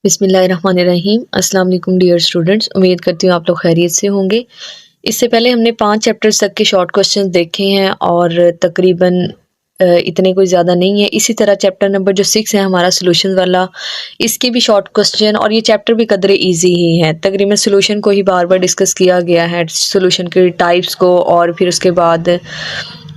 बिस्मिल्लाहिर्रहमानिर्रहीम। अस्सलाम वालेकुम डियर स्टूडेंट्स, उम्मीद करती हूँ आप लोग खैरियत से होंगे। इससे पहले हमने 5 चैप्टर्स तक के शॉर्ट क्वेश्चंस देखे हैं और तकरीबन इतने कोई ज़्यादा नहीं है। इसी तरह चैप्टर नंबर जो 6 है हमारा सॉल्यूशन वाला, इसके भी शॉर्ट क्वेश्चन और ये चैप्टर भी कदरे इजी ही है। तकरीबन सॉल्यूशन को ही बार-बार डिस्कस किया गया है, सॉल्यूशन के टाइप्स को, और फिर उसके बाद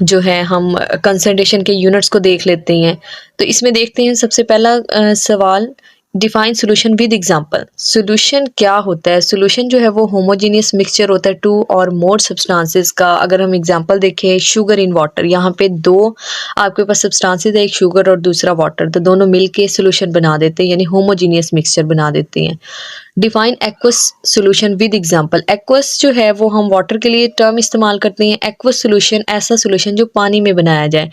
जो है हम कंसंट्रेशन के यूनिट्स को देख लेते हैं। तो इसमें देखते हैं सबसे पहला सवाल, define solution with example. Solution क्या होता है? सॉल्यूशन जो है वो होमोजेनियस मिक्सचर होता है टू और मोर सब्सटेंसेस का। अगर हम एग्जांपल देखें, शुगर इन वाटर, यहाँ पे दो आपके पास सब्सटेंसेस है, एक शुगर और दूसरा वाटर, तो दोनों मिलके सॉल्यूशन बना देते हैं, यानी होमोजेनियस मिक्सचर बना देते हैं। Define aqueous solution with example. Aqueous जो है वो हम वाटर के लिए टर्म इस्तेमाल करते हैं। एक्वस सॉल्यूशन ऐसा सॉल्यूशन जो पानी में बनाया जाए,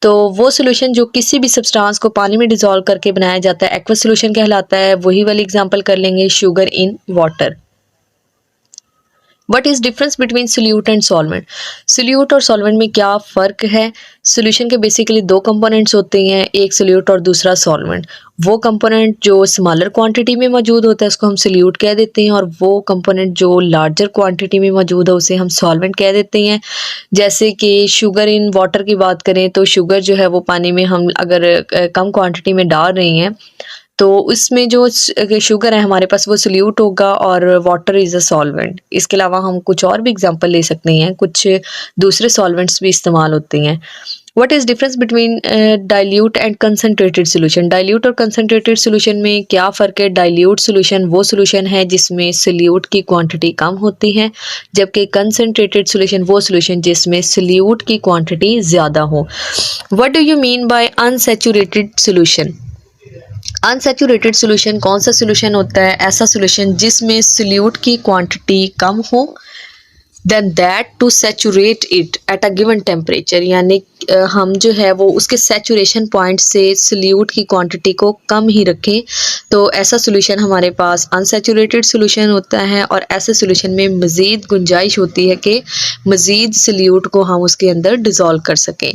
तो वो सॉल्यूशन जो किसी भी सब्सटेंस को पानी में डिसॉल्व करके बनाया जाता है एक्वस सॉल्यूशन कहलाता है। वही वाली एग्जांपल कर लेंगे, sugar in water. What is difference between solute and solvent? Solute और सॉल्वेंट में क्या फ़र्क है? सॉल्यूशन के बेसिकली दो कंपोनेंट्स होते हैं, एक सोल्यूट और दूसरा सॉल्वेंट। वो कंपोनेंट जो स्मॉलर क्वांटिटी में मौजूद होता है उसको हम सोल्यूट कह देते हैं, और वो कंपोनेंट जो लार्जर क्वांटिटी में मौजूद है उसे हम सॉल्वेंट कह देते हैं। जैसे कि शुगर इन वाटर की बात करें तो शुगर जो है वो पानी में हम अगर कम क्वांटिटी में डाल रहे हैं तो उसमें जो शुगर है हमारे पास वो सोल्यूट होगा और वाटर इज़ अ सॉल्वेंट। इसके अलावा हम कुछ और भी एग्जांपल ले सकते हैं, कुछ दूसरे सॉल्वेंट्स भी इस्तेमाल होते हैं। What is difference between dilute and concentrated solution? Dilute और कंसनट्रेटेड सॉल्यूशन में क्या फ़र्क है? डाइल्यूट सॉल्यूशन वो सॉल्यूशन है जिसमें सोल्यूट की क्वांटिटी कम होती है, जबकि कंसनट्रेटेड सॉल्यूशन वो सॉल्यूशन जिसमें सोल्यूट की क्वांटिटी ज़्यादा हो। What do you mean by unsaturated solution? Unsaturated solution कौन सा सॉल्यूशन होता है? ऐसा सॉल्यूशन जिसमें सोल्यूट की क्वांटिटी कम हो than that to saturate it at a given temperature, यानी हम जो है वो उसके सैचुरेशन पॉइंट से सोल्यूट की क्वांटिटी को कम ही रखें, तो ऐसा सॉल्यूशन हमारे पास अनसैचुरेटेड सॉल्यूशन होता है। और ऐसे सॉल्यूशन में मज़ीद गुंजाइश होती है कि मज़ीद सोल्यूट को हम उसके अंदर डिज़ोल्व कर सकें।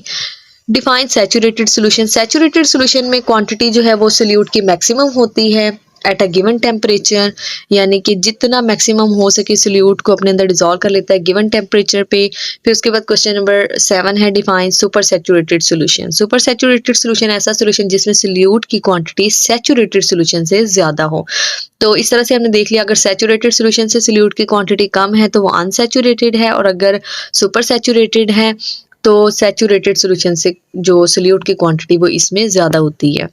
Define saturated solution. Saturated solution में क्वांटिटी जो है वो सोल्यूट की मैक्सिमम होती है एट अ गिवन टेम्परेचर, यानी कि जितना मैक्सिमम हो सके सोल्यूट को अपने अंदर डिजोल्व कर लेता है गिवन टेम्परेचर पे। फिर उसके बाद क्वेश्चन नंबर 7 है, define super saturated solution. Super saturated solution ऐसा सॉल्यूशन जिसमें सोल्यूट की क्वांटिटी सैचुरेटेड सॉल्यूशन से ज़्यादा हो। तो इस तरह से हमने देख लिया, अगर सैचुरेटेड सॉल्यूशन से सोल्यूट की क्वांटिटी कम है तो वो अनसैचुरेटेड है, और अगर सुपर सैचुरेटेड है तो सैचुरेटेड सॉल्यूशन से जो सोल्यूट की क्वांटिटी वो इसमें ज़्यादा होती है।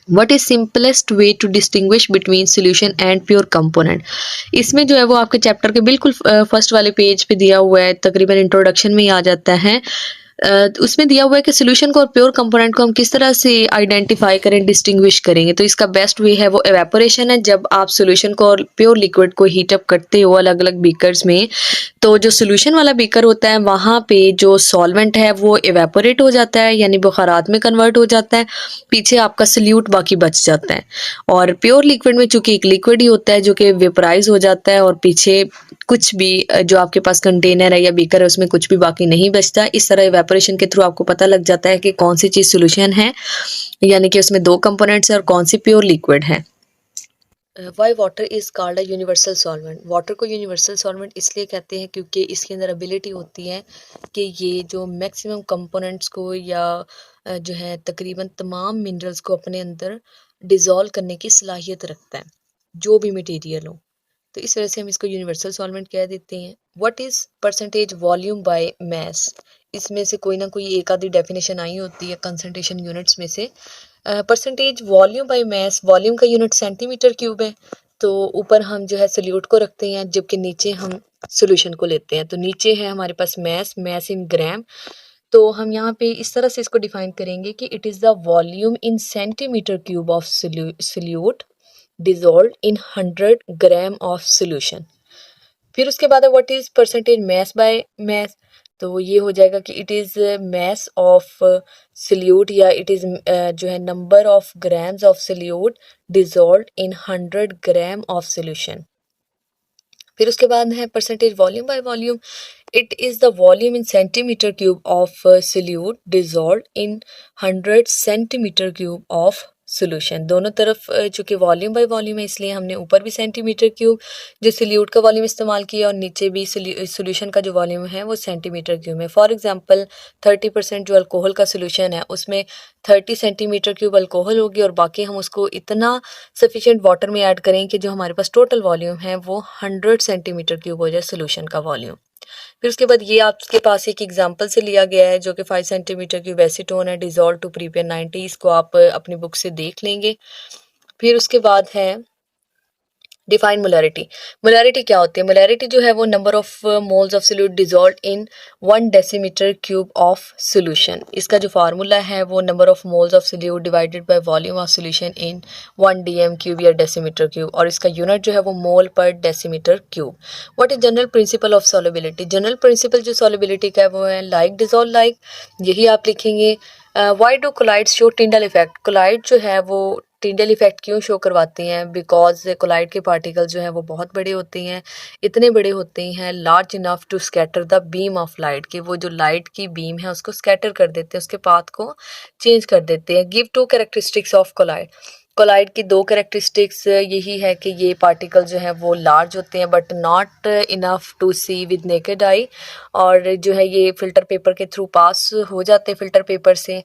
What is simplest way to distinguish between solution and pure component? इसमें जो है वो आपके चैप्टर के बिल्कुल फर्स्ट वाले पेज पे दिया हुआ है, तकरीबन इंट्रोडक्शन में ही आ जाता है। उसमें दिया हुआ है कि सोल्यूशन को और प्योर कंपोनेंट को हम किस तरह से आइडेंटिफाई करें, डिस्टिंग्विश करेंगे। तो इसका बेस्ट वे है वो एवेपोरेशन है। जब आप सोल्यूशन को और प्योर लिक्विड को हीट अप करते हो अलग अलग बीकर्स में, तो जो सोल्यूशन वाला बीकर होता है वहाँ पे जो सॉल्वेंट है वो एवेपोरेट हो जाता है, यानी बुखारात में कन्वर्ट हो जाता है, पीछे आपका सोल्यूट बाकी बच जाता है। और प्योर लिक्विड में चूंकि एक लिक्विड ही होता है जो कि वेपराइज हो जाता है और पीछे कुछ भी जो आपके पास कंटेनर है या बीकर है उसमें कुछ भी बाकी नहीं बचता। इस तरह इवेपोरेशन के थ्रू आपको पता लग जाता है कि कौन सी चीज़ सोल्यूशन है, यानी कि उसमें दो कंपोनेंट्स है और कौन सी प्योर लिक्विड है। Y water is called a universal solvent? Water को यूनिवर्सल सॉल्वेंट इसलिए कहते हैं क्योंकि इसके अंदर एबिलिटी होती है कि ये जो मैक्सिमम कंपोनेंट्स को या जो है तकरीबन तमाम मिनरल्स को अपने अंदर डिज़ोल्व करने की सलाहियत रखता है, जो भी मटेरियल हो। तो इस वजह से हम इसको यूनिवर्सल सॉल्वेंट कह देते हैं। What is percentage volume by mass? इसमें से कोई ना कोई एक आधी डेफिनेशन आई होती है कंसंट्रेशन यूनिट्स में से। Percentage volume by mass, volume का यूनिट सेंटीमीटर क्यूब है, तो ऊपर हम जो है सोल्यूट को रखते हैं जबकि नीचे हम सोल्यूशन को लेते हैं। तो नीचे है हमारे पास मैस, मैस इन ग्राम। तो हम यहाँ पे इस तरह से इसको डिफाइन करेंगे कि it is the volume in centimetre cube of solute dissolved in 100 gram of solution. फिर उसके बाद what is percentage mass by mass? तो ये हो जाएगा कि it is mass of solute, या इट इज़ जो है number of grams of solute dissolved in 100 gram of solution. फिर उसके बाद है percentage volume by volume. It is the volume in centimetre cube of solute dissolved in 100 centimetre cube of solution. दोनों तरफ चूँकि volume by volume है इसलिए हमने ऊपर भी सेंटीमीटर क्यूब जो सॉल्यूट का वॉल्यूम इस्तेमाल किया और नीचे भी सोल्यूशन का जो वॉल्यूम है वो सेंटीमीटर क्यूब है। फॉर एग्जांपल 30% जो अल्कोहल का सोल्यूशन है उसमें 30 सेंटीमीटर क्यूब अल्कोहल होगी और बाकी हम उसको इतना सफिशिएंट वाटर में ऐड करें कि जो हमारे पास टोटल वॉल्यूम है वो 100 सेंटीमीटर क्यूब हो जाए सोल्यूशन का वॉल्यूम। फिर उसके बाद ये आपके पास एक एग्जांपल से लिया गया है जो कि 5 सेंटीमीटर क्यूब एसीटोन है, डिजॉल्व टू प्रीपेयर 90। इसको आप अपनी बुक से देख लेंगे। फिर उसके बाद है डिफाइन मोलैरिटी। मोलैरिटी क्या होती है? मोलैरिटी जो है वो number of moles of solute dissolve in 1 decimetre cube of solution. इसका जो फार्मूला है वो number of moles of solute divided by volume of solution in 1 DM cube या डेसीमीटर क्यूब, और इसका यूनिट जो है वो मोल पर decimetre cube. What is general principle of solubility? General principle जो सॉल्युबिलिटी का है वो है लाइक डिजॉल्व लाइक, यही आप लिखेंगे। Why do colloid show Tyndall effect? Colloid जो है वो टिंडल इफेक्ट क्यों शो करवाती हैं? बिकॉज कोलाइड के पार्टिकल जो हैं वो बहुत बड़े होते हैं, इतने बड़े होते हैं large enough to scatter the beam of light, कि वो जो लाइट की बीम है उसको स्कैटर कर देते हैं, उसके पाथ को चेंज कर देते हैं। Give 2 characteristics of colloid. Colloid की 2 कैरेक्टरिस्टिक्स यही है कि ये पार्टिकल जो है वो लार्ज होते हैं but not enough to see with naked eye, और जो है ये फिल्टर पेपर के थ्रू पास हो जाते हैं फिल्टर पेपर से।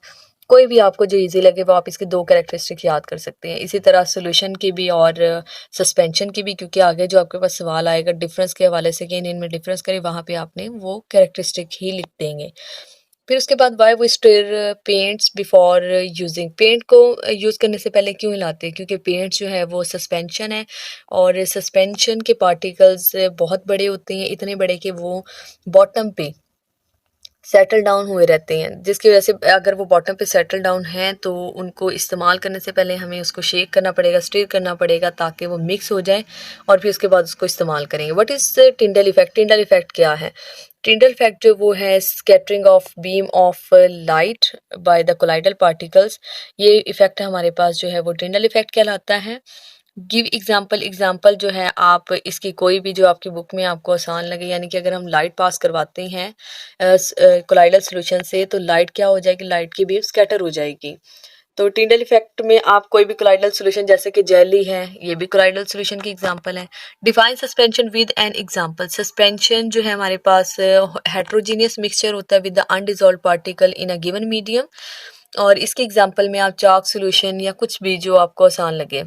कोई भी आपको जो इजी लगे वो आप इसके 2 कैरेक्टरिस्टिक याद कर सकते हैं। इसी तरह सोल्यूशन की भी और सस्पेंशन की भी, क्योंकि आगे जो आपके पास सवाल आएगा डिफरेंस के हवाले से कि इनमें डिफरेंस करें, वहाँ पे आपने वो कैरेक्टरिस्टिक ही लिख देंगे। फिर उसके बाद why we stir paints before using? Paint को यूज़ करने से पहले क्यों हिलाते हैं? क्योंकि पेंट जो है वो सस्पेंशन है और सस्पेंशन के पार्टिकल्स बहुत बड़े होते हैं, इतने बड़े कि वो बॉटम पे सेटल डाउन हुए रहते हैं, जिसकी वजह से अगर वो बॉटम पे सेटल डाउन हैं तो उनको इस्तेमाल करने से पहले हमें उसको शेक करना पड़ेगा, स्टीर करना पड़ेगा ताकि वो मिक्स हो जाए और फिर उसके बाद उसको इस्तेमाल करेंगे। What is Tyndall effect? Tyndall effect क्या है? टिंडल इफेक्ट जो वो है scattering of beam of light by the colloidal particles. ये इफेक्ट हमारे पास जो है वो टिंडल इफेक्ट कहलाता है। Give example. एग्जाम्पल जो है आप इसकी कोई भी जो आपकी बुक में आपको आसान लगे, यानी कि अगर हम लाइट पास करवाते हैं कोलाइडल सोल्यूशन से तो लाइट क्या हो जाएगी? लाइट की वेव स्कैटर हो जाएगी। तो टिंडल इफेक्ट में आप कोई भी कोलाइडल सोल्यूशन जैसे कि जेली है, ये भी कोलाइडल सोल्यूशन की एग्जांपल है। Define suspension with an example. Suspension जो है हमारे पास हेट्रोजीनियस मिक्सचर होता है with the undissolved particle in a given medium, और इसके एग्जांपल में आप चाक सोल्यूशन या कुछ भी जो आपको आसान लगे,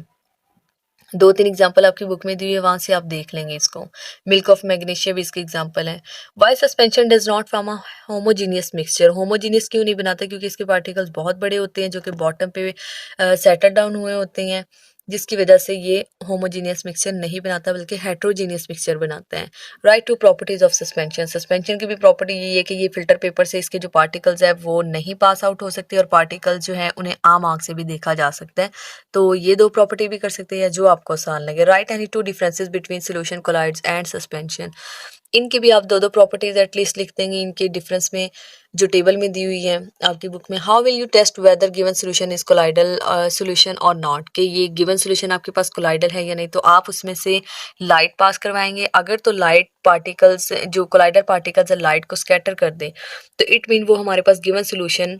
2-3 एग्जाम्पल आपकी बुक में दी हुई है, वहाँ से आप देख लेंगे इसको। मिल्क ऑफ मैग्नीशिया भी इसकी एग्जाम्पल है। Why suspension does not form a homogeneous mixture? Homogeneous क्यों नहीं बनाता? क्योंकि इसके पार्टिकल्स बहुत बड़े होते हैं जो कि बॉटम पे सेटल डाउन हुए होते हैं, जिसकी वजह से ये होमोजीनियस मिक्सचर नहीं बनाता बल्कि हेट्रोजीनियस मिक्सचर बनाता है। Write two properties of suspension. Suspension की भी प्रॉपर्टी ये है कि ये फिल्टर पेपर से इसके जो पार्टिकल्स है वो नहीं पास आउट हो सकते और पार्टिकल्स जो है उन्हें आम आंख से भी देखा जा सकता है। तो ये 2 प्रॉपर्टी भी कर सकते हैं जो आपको आसान लगे। Write any 2 differences between solution colloids and suspension. इनकी भी आप 2-2 प्रॉपर्टीज एटलीस्ट लिख देंगे इनके डिफरेंस में जो टेबल में दी हुई है आपकी बुक में। How will you test whether given solution is colloidal solution और नॉट, कि ये गिवन सोल्यूशन आपके पास कोलाइडल है या नहीं। तो आप उसमें से लाइट पास करवाएंगे, अगर तो लाइट पार्टिकल्स जो कोलाइडल पार्टिकल्स है लाइट को स्कैटर कर दें तो इट मीन वो हमारे पास गिवन सोल्यूशन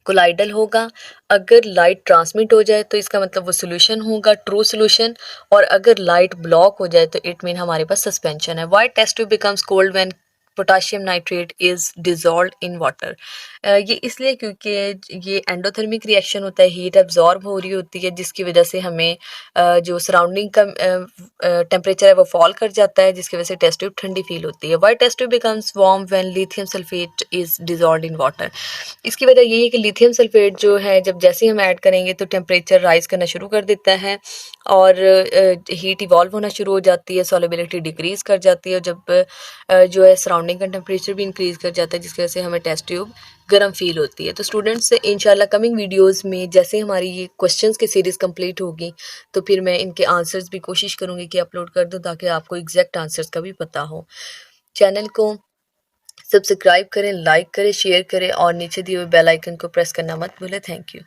कोलाइडल होगा। अगर लाइट ट्रांसमिट हो जाए तो इसका मतलब वो सोल्यूशन होगा ट्रू सोल्यूशन, और अगर लाइट ब्लॉक हो जाए तो इट मीन हमारे पास सस्पेंशन है। Why test tube becomes cold when potassium nitrate is dissolved in water? ये इसलिए क्योंकि ये एंडोथर्मिक रिएक्शन होता है, हीट एब्जॉर्ब हो रही होती है जिसकी वजह से हमें जो सराउंडिंग का टेम्परेचर है वो फॉल कर जाता है, जिसकी वजह से टेस्ट ट्यूब ठंडी फील होती है। Why test tube becomes warm when lithium sulphate is dissolved in water? इसकी वजह यही है कि लिथियम सल्फेट जो है जब जैसे ही हम ऐड करेंगे तो टेम्परेचर राइज करना शुरू कर देता है और हीट इवॉल्व होना शुरू हो जाती है, सॉल्युबिलिटी डिक्रीज कर जाती है, और जब जो है सराउंडिंग का टेम्परेचर भी इंक्रीज कर जाता है जिसकी वजह से हमें टेस्ट ट्यूब गर्म फील होती है। तो स्टूडेंट्स इंशाल्लाह कमिंग वीडियोस में जैसे हमारी ये क्वेश्चंस की सीरीज़ कंप्लीट होगी तो फिर मैं इनके आंसर्स भी कोशिश करूँगी कि अपलोड कर दूँ ताकि आपको एग्जैक्ट आंसर्स का भी पता हो। चैनल को सब्सक्राइब करें, लाइक करें, शेयर करें और नीचे दिए हुए बेल आइकन को प्रेस करना मत भूलें। Thank you.